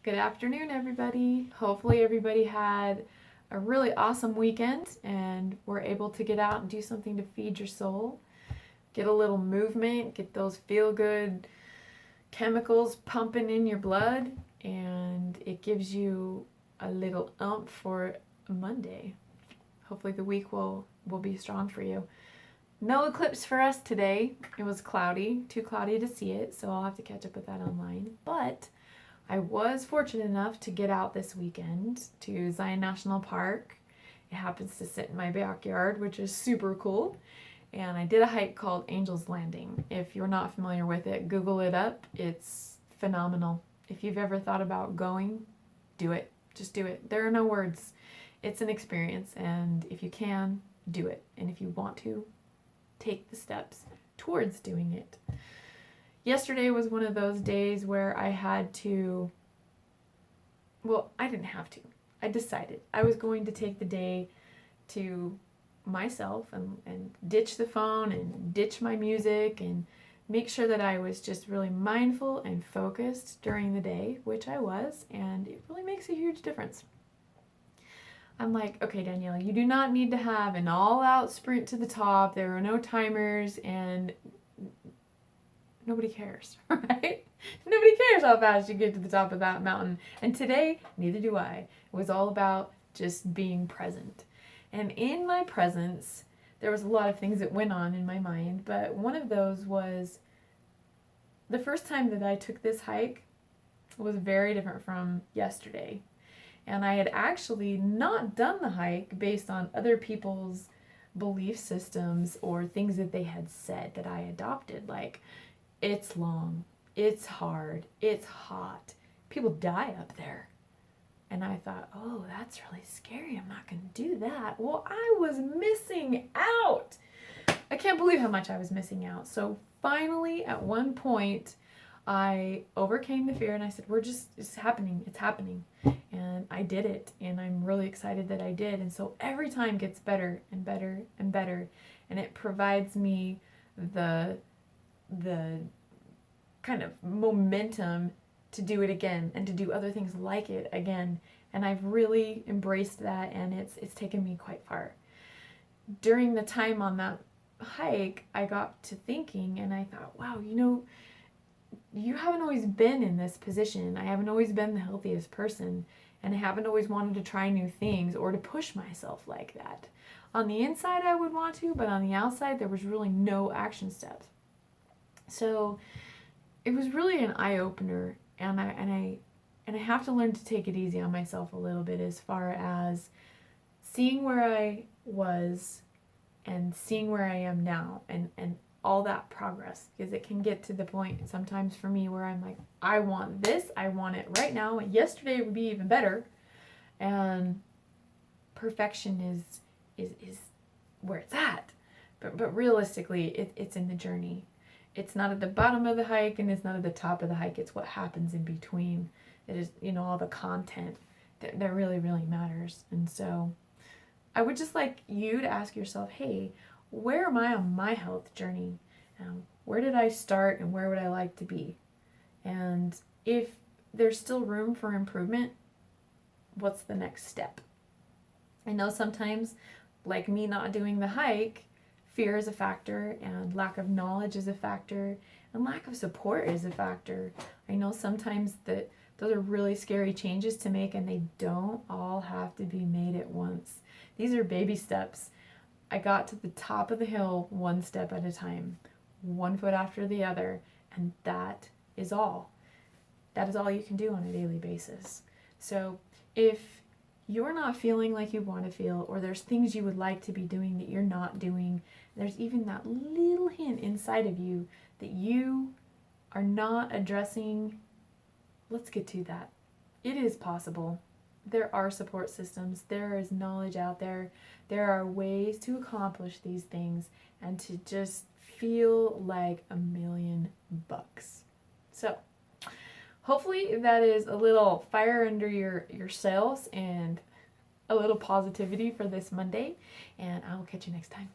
Good afternoon, everybody. Hopefully everybody had a really awesome weekend and were able to get out and do something to feed your soul. Get a little movement, get those feel-good chemicals pumping in your blood, and it gives you a little oomph for Monday. Hopefully the week will be strong for you. No eclipse for us today. It was cloudy, too cloudy to see it, so I'll have to catch up with that online. But I was fortunate enough to get out this weekend to Zion National Park. It happens to sit in my backyard, which is super cool. And I did a hike called Angel's Landing. If you're not familiar with it, Google it up. It's phenomenal. If you've ever thought about going, do it. Just do it. There are no words. It's an experience, and if you can, do it. And if you want to, take the steps towards doing it. Yesterday was one of those days where I had to, well, I didn't have to. I decided I was going to take the day to myself and ditch the phone and ditch my music and make sure that I was just really mindful and focused during the day, which I was, and it really makes a huge difference. I'm like, okay, Danielle, you do not need to have an all-out sprint to the top. There are no timers, and nobody cares, right? Nobody cares how fast you get to the top of that mountain. And today, neither do I. It was all about just being present. And in my presence, there was a lot of things that went on in my mind, but one of those was the first time that I took this hike was very different from yesterday. And I had actually not done the hike based on other people's belief systems or things that they had said that I adopted, like, it's long, it's hard, it's hot, people die up there. And I thought, oh, that's really scary, I'm not going to do that. Well, I was missing out. I can't believe how much I was missing out. So finally, at one point, I overcame the fear and I said, it's happening, it's happening. And I did it, and I'm really excited that I did. And so every time gets better and better and better, and it provides me the kind of momentum to do it again and to do other things like it again. And I've really embraced that, and it's taken me quite far. During the time on that hike, I got to thinking, and I thought, wow, you haven't always been in this position. I haven't always been the healthiest person, and I haven't always wanted to try new things or to push myself like that. On the inside, I would want to, but on the outside, there was really no action steps. So it was really an eye-opener, and I have to learn to take it easy on myself a little bit as far as seeing where I was and seeing where I am now and all that progress, because it can get to the point sometimes for me where I'm like, I want this, I want it right now, and yesterday would be even better, and perfection is where it's at, but realistically it's in the journey. It's not at the bottom of the hike and it's not at the top of the hike. It's what happens in between. It is, all the content that really, really matters. And so I would just like you to ask yourself, hey, where am I on my health journey? Where did I start and where would I like to be? And if there's still room for improvement, what's the next step? I know sometimes, like me not doing the hike, fear is a factor, and lack of knowledge is a factor, and lack of support is a factor. I know sometimes that those are really scary changes to make, and they don't all have to be made at once. These are baby steps. I got to the top of the hill one step at a time, one foot after the other, and that is all. That is all you can do on a daily basis. So if you're not feeling like you want to feel, or there's things you would like to be doing that you're not doing, there's even that little hint inside of you that you are not addressing, let's get to that. It is possible. There are support systems. There is knowledge out there. There are ways to accomplish these things and to just feel like $1,000,000. So hopefully that is a little fire under your sails and a little positivity for this Monday, and I will catch you next time.